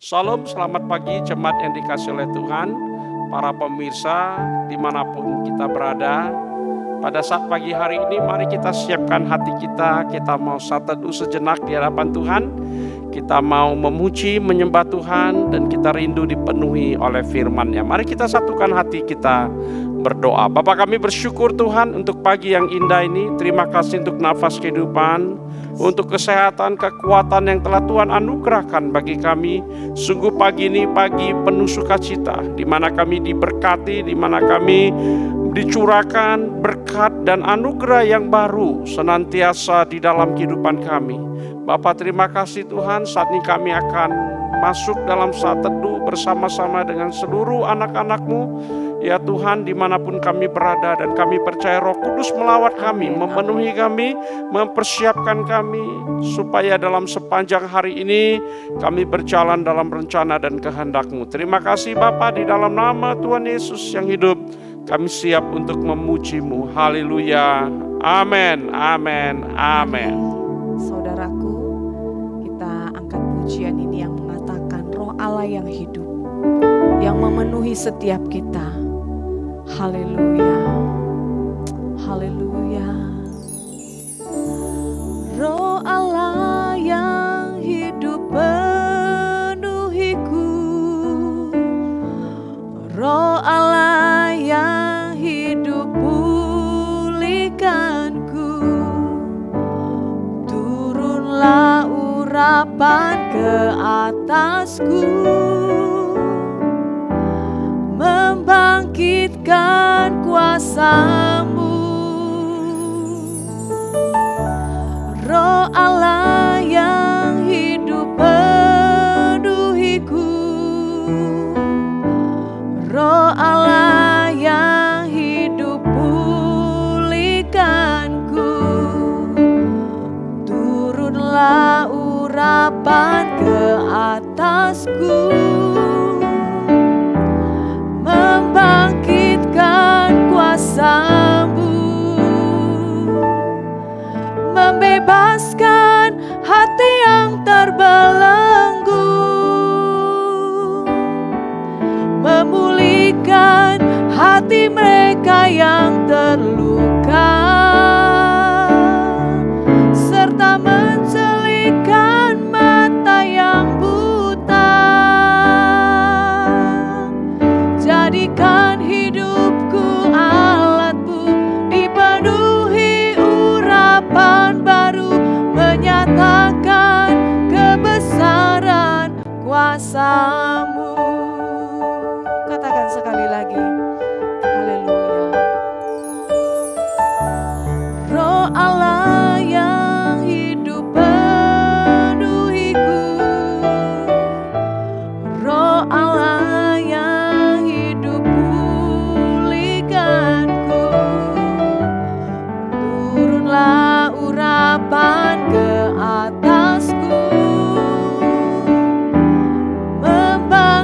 Shalom, selamat pagi jemaat yang dikasihi oleh Tuhan, para pemirsa dimanapun kita berada. Pada saat pagi hari ini mari kita siapkan hati kita mau teduh sejenak di hadapan Tuhan. Kita mau memuji, menyembah Tuhan, dan kita rindu dipenuhi oleh firman-Nya. Mari kita satukan hati kita berdoa. Bapa, kami bersyukur Tuhan untuk pagi yang indah ini. Terima kasih untuk nafas kehidupan, untuk kesehatan, kekuatan yang telah Tuhan anugerahkan bagi kami. Sungguh pagi ini pagi penuh sukacita, di mana kami diberkati, di mana kami dicurahkan berkat dan anugerah yang baru senantiasa di dalam kehidupan kami. Bapa, terima kasih Tuhan, saat ini kami akan masuk dalam saat teduh bersama-sama dengan seluruh anak-anak-Mu. Ya Tuhan, dimanapun kami berada, dan kami percaya Roh Kudus melawat kami, memenuhi kami, mempersiapkan kami, supaya dalam sepanjang hari ini kami berjalan dalam rencana dan kehendak-Mu. Terima kasih Bapa, di dalam nama Tuhan Yesus yang hidup, kami siap untuk memuji-Mu. Haleluya. Amin, amin, amin. Saudaraku, kita angkat pujian ini yang mengatakan Roh Allah yang hidup, yang memenuhi setiap kita. Haleluya, haleluya. Roh Allah yang hidup penuhiku, Roh Allah yang hidup pulihkanku. Turunlah urapan ke atasku, membangkitkan kuasa-Mu. Roh Allah yang hidup penuhiku, Roh Allah yang hidup pulihkanku. Turunlah urapan ke atasku, membangkitkan kuasa-Mu, membebaskan hati yang terbelenggu, memulihkan hati mereka yang terluka, serta mencelihkan mata yang buta. Jadikan hidupku alat-Mu, dipenuhi urapan baru, menyatakan kebesaran kuasa-Mu. Katakan sekali lagi, haleluya. Roh Allah yang hidup penuhiku, Roh Allah yang hidup pulihkanku. Turunlah urapan ke atasku, membangkitkan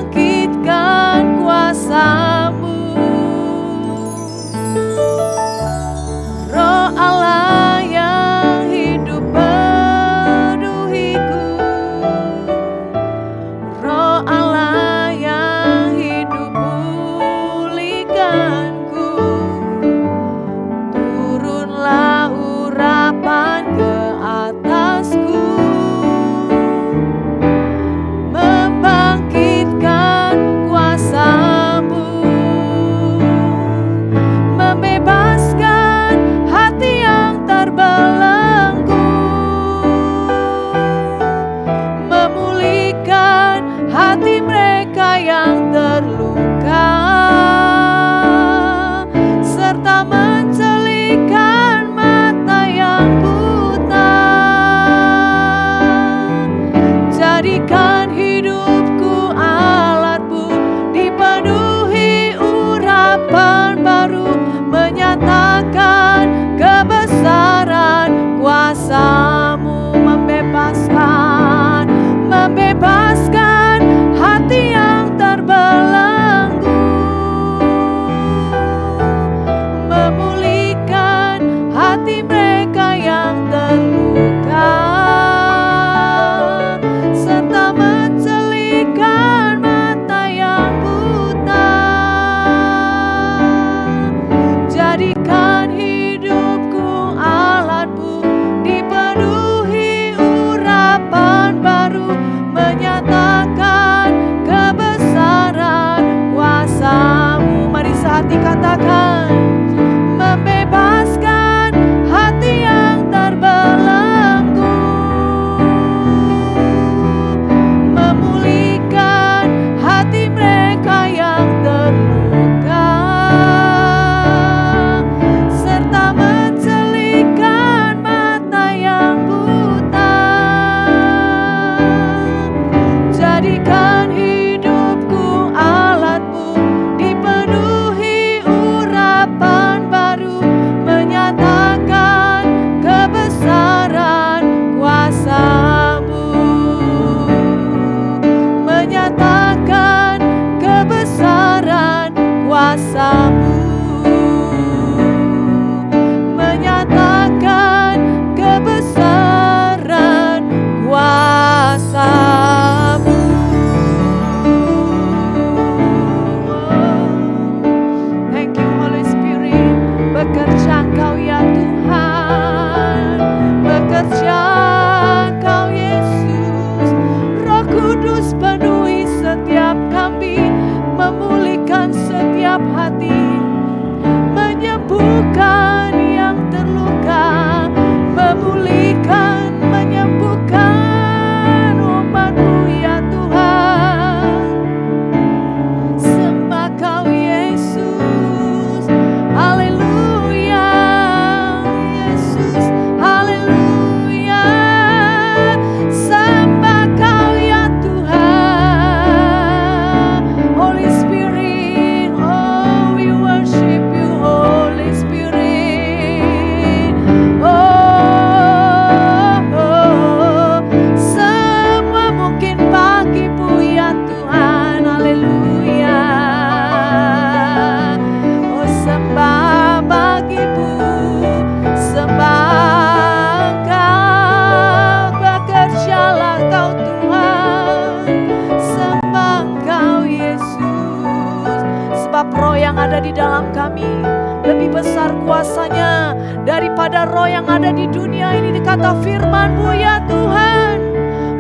besar kuasanya daripada roh yang ada di dunia ini. Dikata firman-Mu ya Tuhan,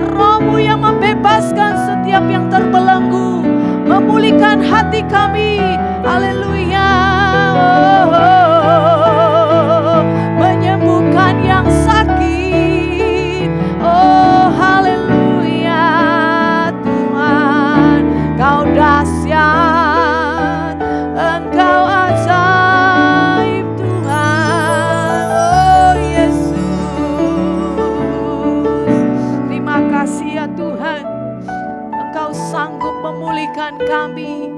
Roh-Mu yang membebaskan setiap yang terbelenggu, memulihkan hati kami. Haleluya. Menyembuhkan yang sakit. Oh haleluya Tuhan, Kau dahsyat, Engkau ajaib Tuhan. Oh Yesus, terima kasih ya Tuhan, Engkau sanggup memulihkan kami.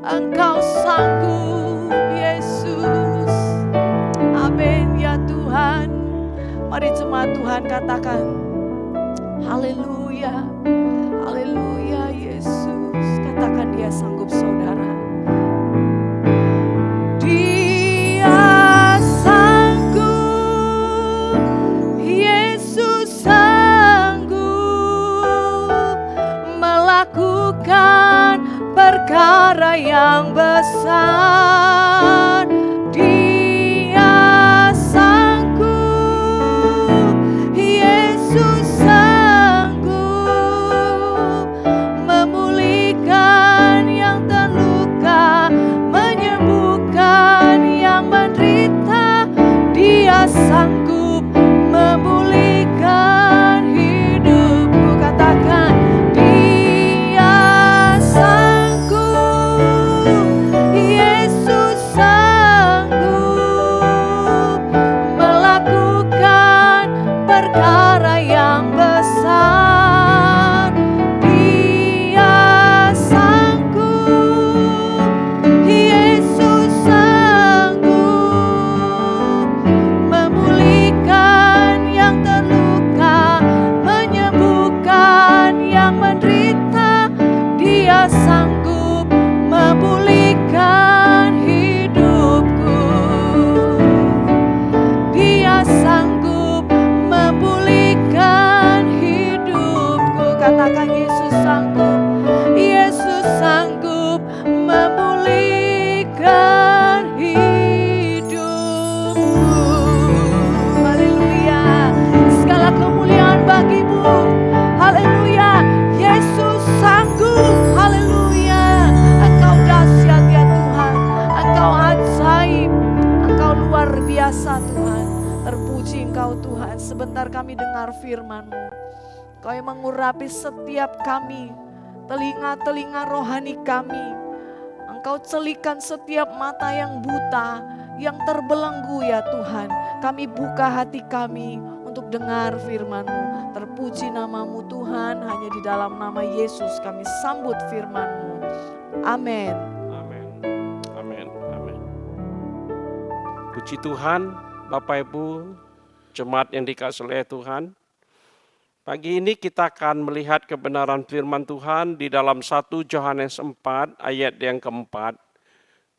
Engkau sanggup Yesus. Amin ya Tuhan. Mari jemaat Tuhan katakan haleluya, haleluya Yesus. Katakan Dia sanggup saudara. Dia sanggup, Yesus sanggup melakukan perkara yang besar. Dia sanggup, Yesus sanggup memulihkan yang terluka, menyembuhkan yang menderita. Dia sanggup memulihkan hidupku. Katakan Dia sanggup, Yesus sanggup melakukan perkara yang besar. Dia sanggup, Yesus sanggup memulihkan yang terluka, menyembuhkan yang menderita. Dia sanggup memulihkan hidupku. Dia sanggup memulihkan hidupku. Katakan Yesus sanggup, Yesus sanggup memulihkan hidupku. Haleluya, segala kemuliaan bagi-Mu. Haleluya, Yesus sanggup. Haleluya, Engkau dahsyat ya Tuhan, Engkau ajaib, Engkau luar biasa Tuhan. Terpuji Engkau Tuhan. Sebentar kami dengar firman-Mu. Kau yang mengurapi setiap kami, telinga-telinga rohani kami. Engkau celikan setiap mata yang buta, yang terbelenggu ya Tuhan. Kami buka hati kami untuk dengar firman-Mu. Terpuji nama-Mu Tuhan, hanya di dalam nama Yesus kami sambut firman-Mu. Amin. Amin. Amin. Amin. Puji Tuhan, Bapak Ibu, jemaat yang dikasihi oleh Tuhan. Pagi ini kita akan melihat kebenaran firman Tuhan di dalam 1 Yohanes 4 ayat yang keempat.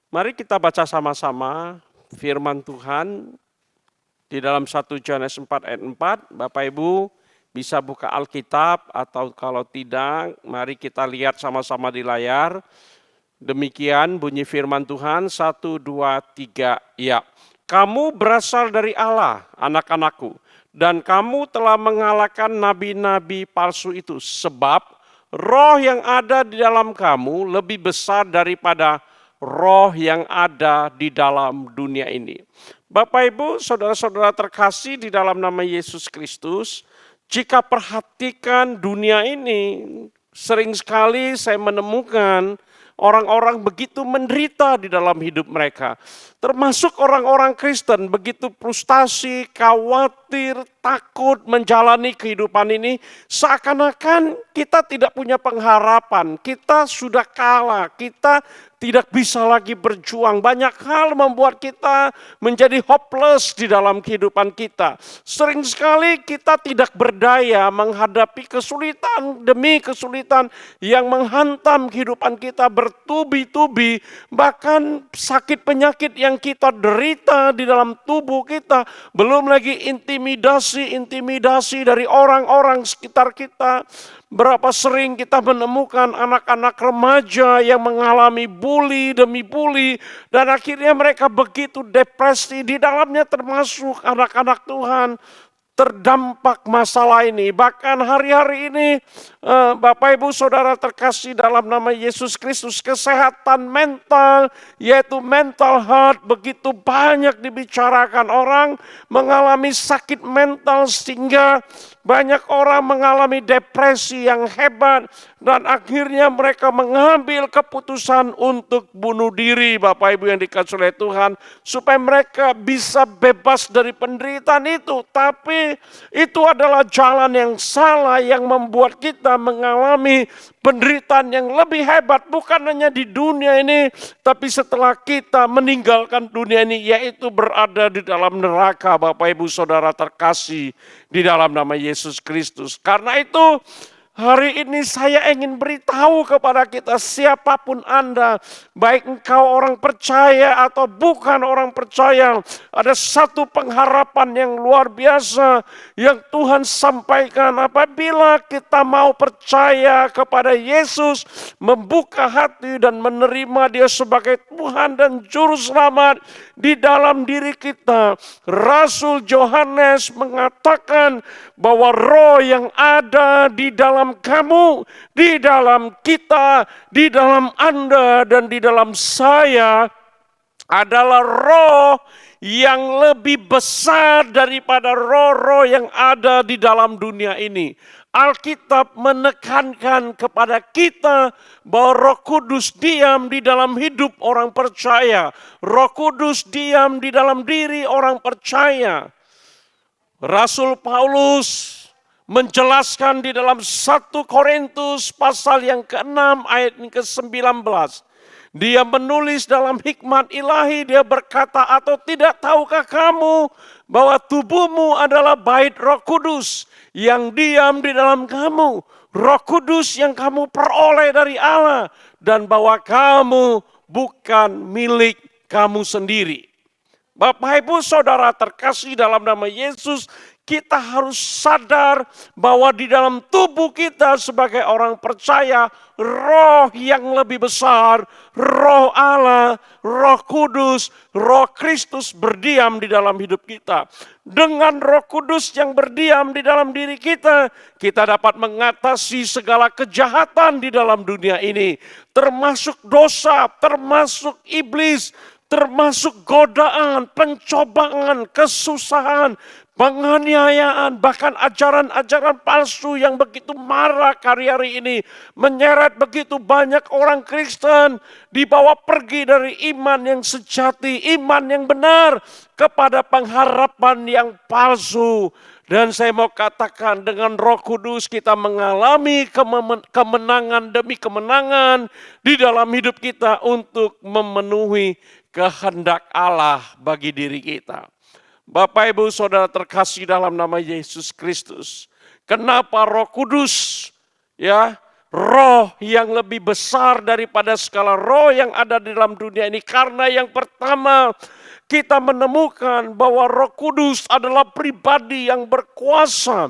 Mari kita baca sama-sama firman Tuhan di dalam 1 Yohanes 4 ayat 4. Bapak Ibu bisa buka Alkitab atau kalau tidak, mari kita lihat sama-sama di layar. Demikian bunyi firman Tuhan 1, 2, 3. Ya, kamu berasal dari Allah, anak-anakku. Dan kamu telah mengalahkan nabi-nabi palsu itu. Sebab roh yang ada di dalam kamu lebih besar daripada roh yang ada di dalam dunia ini. Bapak Ibu, saudara-saudara terkasih di dalam nama Yesus Kristus, jika perhatikan dunia ini, sering sekali saya menemukan orang-orang begitu menderita di dalam hidup mereka. Termasuk orang-orang Kristen begitu frustasi, khawatir, takut menjalani kehidupan ini. Seakan-akan kita tidak punya pengharapan, kita sudah kalah, kita tidak bisa lagi berjuang. Banyak hal membuat kita menjadi hopeless di dalam kehidupan kita. Sering sekali kita tidak berdaya menghadapi kesulitan demi kesulitan yang menghantam kehidupan kita bertubi-tubi. Bahkan sakit penyakit yang kita derita di dalam tubuh kita. Belum lagi intimidasi dari orang-orang sekitar kita. Berapa sering kita menemukan anak-anak remaja yang mengalami bully demi bully, dan akhirnya mereka begitu depresi. Di dalamnya termasuk anak-anak Tuhan terdampak masalah ini. Bahkan hari-hari ini Bapak Ibu Saudara terkasih dalam nama Yesus Kristus, kesehatan mental yaitu mental health begitu banyak dibicarakan. Orang mengalami sakit mental sehingga banyak orang mengalami depresi yang hebat dan akhirnya mereka mengambil keputusan untuk bunuh diri, Bapak Ibu yang dikasihi oleh Tuhan, supaya mereka bisa bebas dari penderitaan itu. Tapi itu adalah jalan yang salah yang membuat kita mengalami penderitaan yang lebih hebat, bukan hanya di dunia ini, tapi setelah kita meninggalkan dunia ini, yaitu berada di dalam neraka, Bapak Ibu Saudara terkasih di dalam nama Yesus Kristus. Karena itu hari ini saya ingin beritahu kepada kita, siapapun Anda, baik engkau orang percaya atau bukan orang percaya, ada satu pengharapan yang luar biasa yang Tuhan sampaikan. Apabila kita mau percaya kepada Yesus, membuka hati dan menerima Dia sebagai Tuhan dan Juru Selamat di dalam diri kita, Rasul Yohanes mengatakan bahwa roh yang ada di dalam kamu, di dalam kita, di dalam Anda dan di dalam saya adalah roh yang lebih besar daripada roh-roh yang ada di dalam dunia ini. Alkitab menekankan kepada kita bahwa Roh Kudus diam di dalam hidup orang percaya. Roh Kudus diam di dalam diri orang percaya. Rasul Paulus menjelaskan di dalam 1 Korintus pasal yang ke-6 ayat yang ke-19. Dia menulis dalam hikmat ilahi, dia berkata, atau tidak tahukah kamu bahwa tubuhmu adalah bait Roh Kudus yang diam di dalam kamu, Roh Kudus yang kamu peroleh dari Allah, dan bahwa kamu bukan milik kamu sendiri. Bapak Ibu Saudara terkasih dalam nama Yesus, kita harus sadar bahwa di dalam tubuh kita sebagai orang percaya, roh yang lebih besar, roh Allah, Roh Kudus, Roh Kristus berdiam di dalam hidup kita. Dengan Roh Kudus yang berdiam di dalam diri kita, kita dapat mengatasi segala kejahatan di dalam dunia ini, termasuk dosa, termasuk iblis, termasuk godaan, pencobaan, kesusahan, penganiayaan, bahkan ajaran-ajaran palsu yang begitu marak hari-hari ini, menyeret begitu banyak orang Kristen, dibawa pergi dari iman yang sejati, iman yang benar, kepada pengharapan yang palsu. Dan saya mau katakan, dengan Roh Kudus kita mengalami kemenangan demi kemenangan di dalam hidup kita untuk memenuhi kehendak Allah bagi diri kita. Bapak Ibu Saudara terkasih dalam nama Yesus Kristus. Kenapa Roh Kudus? Ya, roh yang lebih besar daripada segala roh yang ada di dalam dunia ini. Karena yang pertama, kita menemukan bahwa Roh Kudus adalah pribadi yang berkuasa.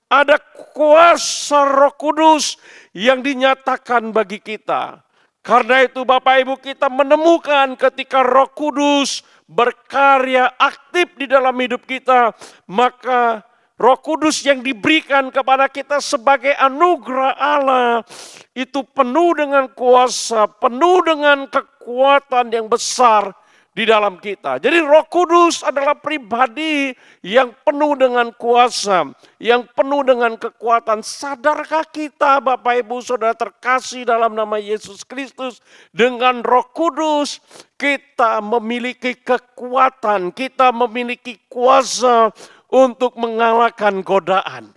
Ada kuasa Roh Kudus yang dinyatakan bagi kita. Karena itu Bapak Ibu, kita menemukan ketika Roh Kudus berkarya aktif di dalam hidup kita, maka Roh Kudus yang diberikan kepada kita sebagai anugerah Allah itu penuh dengan kuasa, penuh dengan kekuatan yang besar di dalam kita. Jadi Roh Kudus adalah pribadi yang penuh dengan kuasa, yang penuh dengan kekuatan. Sadarkah kita Bapak Ibu Saudara terkasih dalam nama Yesus Kristus, dengan Roh Kudus kita memiliki kekuatan, kita memiliki kuasa untuk mengalahkan godaan.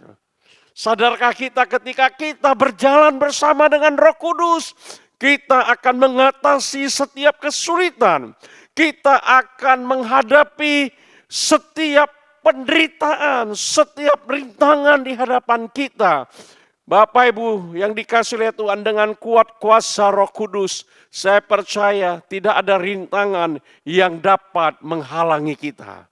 Sadarkah kita ketika kita berjalan bersama dengan Roh Kudus, kita akan mengatasi setiap kesulitan. Kita akan menghadapi setiap penderitaan, setiap rintangan di hadapan kita. Bapak Ibu yang dikasihi oleh Tuhan, dengan kuat kuasa Roh Kudus, saya percaya tidak ada rintangan yang dapat menghalangi kita.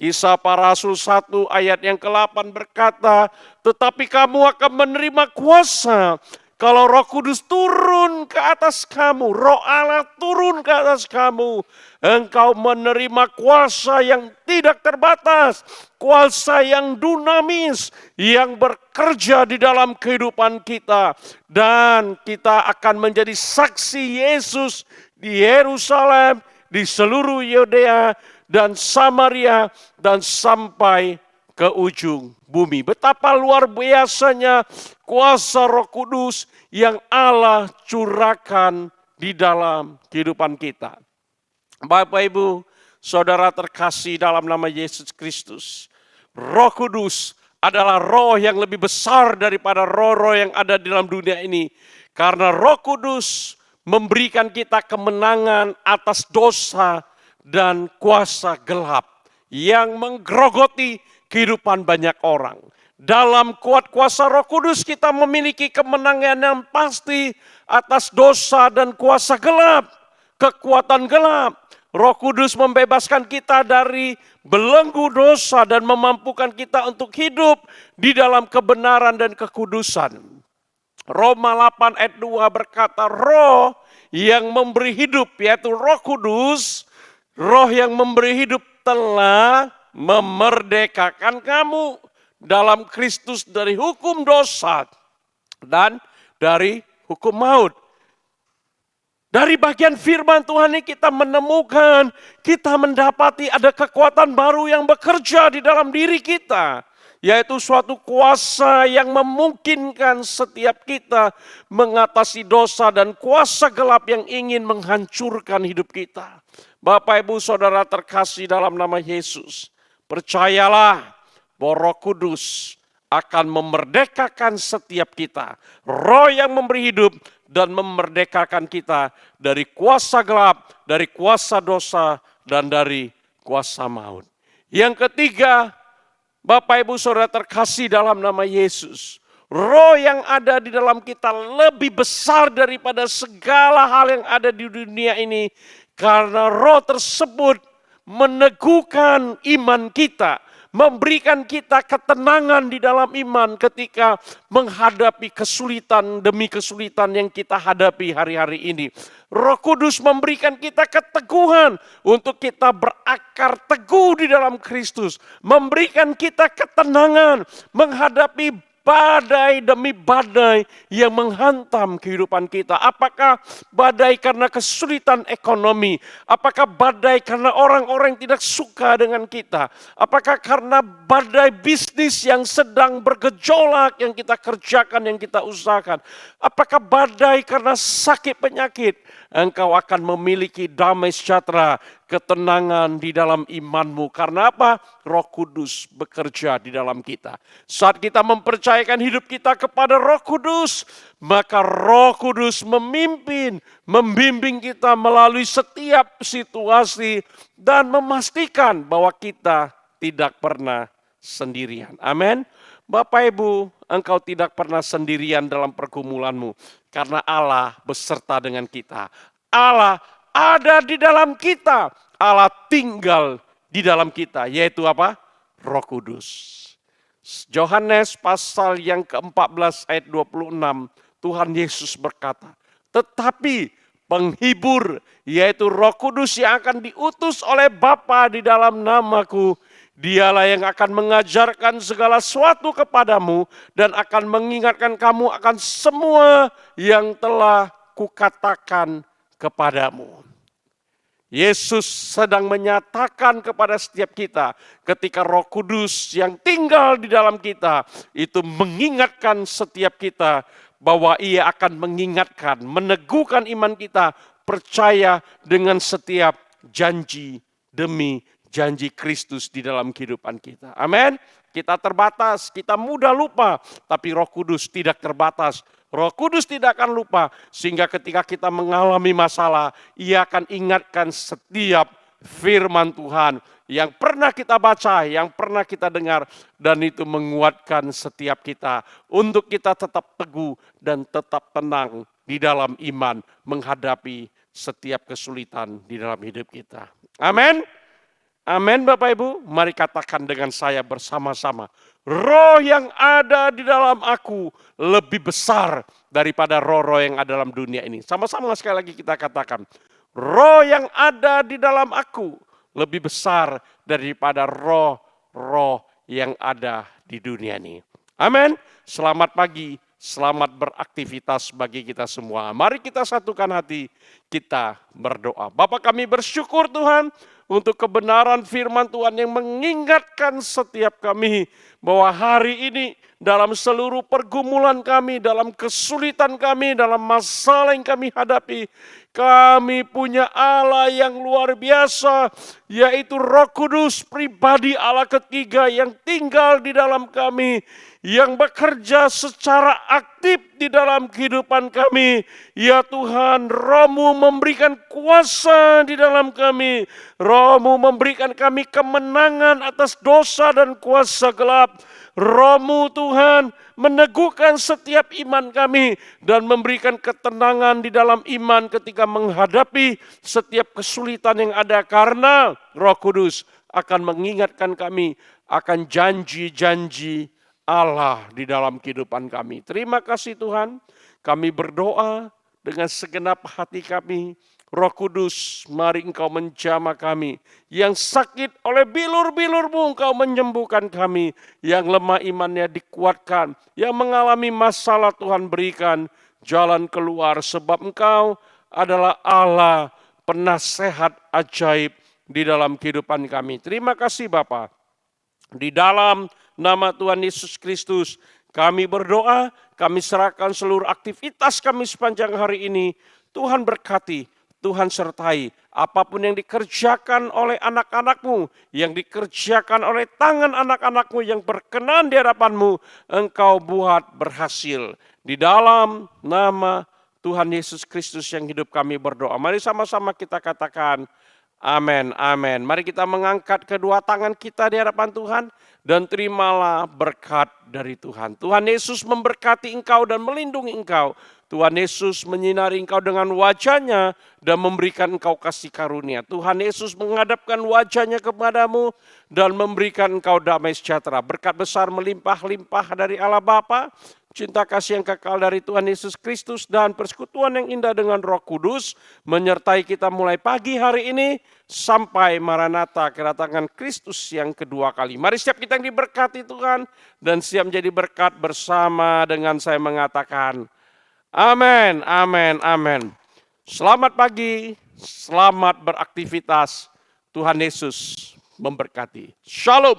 Kisah Para Rasul 1 ayat yang ke-8 berkata, tetapi kamu akan menerima kuasa kalau Roh Kudus turun ke atas kamu, Roh Allah turun ke atas kamu, engkau menerima kuasa yang tidak terbatas, kuasa yang dinamis, yang bekerja di dalam kehidupan kita. Dan kita akan menjadi saksi Yesus di Yerusalem, di seluruh Yudea dan Samaria, dan sampai ke ujung bumi. Betapa luar biasanya kuasa Roh Kudus yang Allah curahkan di dalam kehidupan kita. Bapak Ibu, saudara terkasih dalam nama Yesus Kristus, Roh Kudus adalah roh yang lebih besar daripada roh-roh yang ada di dalam dunia ini. Karena Roh Kudus memberikan kita kemenangan atas dosa dan kuasa gelap yang menggerogoti kehidupan banyak orang. Dalam kuat kuasa Roh Kudus kita memiliki kemenangan yang pasti atas dosa dan kuasa gelap, kekuatan gelap. Roh Kudus membebaskan kita dari belenggu dosa dan memampukan kita untuk hidup di dalam kebenaran dan kekudusan. Roma 8 ayat 2 berkata, roh yang memberi hidup, yaitu Roh Kudus, roh yang memberi hidup telah memerdekakan kamu dalam Kristus dari hukum dosa dan dari hukum maut. Dari bagian firman Tuhan ini kita menemukan, kita mendapati ada kekuatan baru yang bekerja di dalam diri kita. Yaitu suatu kuasa yang memungkinkan setiap kita mengatasi dosa dan kuasa gelap yang ingin menghancurkan hidup kita. Bapak Ibu Saudara terkasih dalam nama Yesus, percayalah bahwa Roh Kudus akan memerdekakan setiap kita. Roh yang memberi hidup dan memerdekakan kita dari kuasa gelap, dari kuasa dosa, dan dari kuasa maut. Yang ketiga, Bapak Ibu Saudara terkasih dalam nama Yesus, roh yang ada di dalam kita lebih besar daripada segala hal yang ada di dunia ini. Karena roh tersebut meneguhkan iman kita, memberikan kita ketenangan di dalam iman ketika menghadapi kesulitan demi kesulitan yang kita hadapi hari-hari ini. Roh Kudus memberikan kita keteguhan untuk kita berakar teguh di dalam Kristus, memberikan kita ketenangan menghadapi badai demi badai yang menghantam kehidupan kita. Apakah badai karena kesulitan ekonomi? Apakah badai karena orang-orang yang tidak suka dengan kita? Apakah karena badai bisnis yang sedang bergejolak yang kita kerjakan, yang kita usahakan? Apakah badai karena sakit penyakit? Engkau akan memiliki damai sejahtera, ketenangan di dalam imanmu. Karena apa? Roh Kudus bekerja di dalam kita. Saat kita mempercayakan hidup kita kepada Roh Kudus, maka Roh Kudus memimpin, membimbing kita melalui setiap situasi dan memastikan bahwa kita tidak pernah sendirian. Amin. Bapak Ibu, engkau tidak pernah sendirian dalam pergumulanmu. Karena Allah beserta dengan kita. Allah ada di dalam kita. Allah tinggal di dalam kita. Yaitu apa? Roh Kudus. Yohanes pasal yang ke-14 ayat 26. Tuhan Yesus berkata, tetapi penghibur yaitu Roh Kudus yang akan diutus oleh Bapa di dalam namaku, Dialah yang akan mengajarkan segala sesuatu kepadamu dan akan mengingatkan kamu akan semua yang telah kukatakan kepadamu. Yesus sedang menyatakan kepada setiap kita ketika Roh Kudus yang tinggal di dalam kita itu mengingatkan setiap kita bahwa Ia akan mengingatkan, meneguhkan iman kita, percaya dengan setiap janji demi janji Kristus di dalam kehidupan kita. Amin. Kita terbatas, kita mudah lupa, tapi Roh Kudus tidak terbatas. Roh Kudus tidak akan lupa, sehingga ketika kita mengalami masalah, Ia akan ingatkan setiap firman Tuhan yang pernah kita baca, yang pernah kita dengar, dan itu menguatkan setiap kita untuk kita tetap teguh dan tetap tenang di dalam iman menghadapi setiap kesulitan di dalam hidup kita. Amin. Amin Bapak Ibu, mari katakan dengan saya bersama-sama. Roh yang ada di dalam aku lebih besar daripada roh-roh yang ada dalam dunia ini. Sama-sama sekali lagi kita katakan. Roh yang ada di dalam aku lebih besar daripada roh-roh yang ada di dunia ini. Amin. Selamat pagi, selamat beraktivitas bagi kita semua. Mari kita satukan hati, kita berdoa. Bapa kami bersyukur Tuhan untuk kebenaran firman Tuhan yang mengingatkan setiap kami bahwa hari ini dalam seluruh pergumulan kami, dalam kesulitan kami, dalam masalah yang kami hadapi, kami punya Allah yang luar biasa, yaitu Roh Kudus, pribadi Allah ketiga yang tinggal di dalam kami, yang bekerja secara aktif di dalam kehidupan kami. Ya Tuhan, Roh-Mu memberikan kuasa di dalam kami. Roh-Mu memberikan kami kemenangan atas dosa dan kuasa gelap. Roh-Mu Tuhan meneguhkan setiap iman kami dan memberikan ketenangan di dalam iman ketika menghadapi setiap kesulitan yang ada, karena Roh Kudus akan mengingatkan kami akan janji-janji Allah di dalam kehidupan kami. Terima kasih Tuhan, kami berdoa dengan segenap hati kami. Roh Kudus, mari Engkau menjamah kami. Yang sakit oleh bilur-bilur-Mu, Engkau menyembuhkan kami. Yang lemah imannya dikuatkan. Yang mengalami masalah, Tuhan berikan jalan keluar. Sebab Engkau adalah Allah penasehat ajaib di dalam kehidupan kami. Terima kasih Bapa. Di dalam nama Tuhan Yesus Kristus, kami berdoa, kami serahkan seluruh aktivitas kami sepanjang hari ini. Tuhan berkati, Tuhan sertai. Apapun yang dikerjakan oleh anak-anak-Mu, yang dikerjakan oleh tangan anak-anak-Mu yang berkenan di hadapan-Mu, Engkau buat berhasil. Di dalam nama Tuhan Yesus Kristus yang hidup kami berdoa. Mari sama-sama kita katakan, amin, amin. Mari kita mengangkat kedua tangan kita di hadapan Tuhan dan terimalah berkat dari Tuhan. Tuhan Yesus memberkati engkau dan melindungi engkau. Tuhan Yesus menyinari engkau dengan wajahnya dan memberikan engkau kasih karunia. Tuhan Yesus menghadapkan wajahnya kepadamu dan memberikan engkau damai sejahtera. Berkat besar melimpah-limpah dari Allah Bapa, cinta kasih yang kekal dari Tuhan Yesus Kristus, dan persekutuan yang indah dengan Roh Kudus menyertai kita mulai pagi hari ini sampai Maranatha, kedatangan Kristus yang kedua kali. Mari setiap kita yang diberkati Tuhan dan siap menjadi berkat bersama dengan saya mengatakan amin, amin, amin. Selamat pagi, selamat beraktivitas. Tuhan Yesus memberkati. Shalom.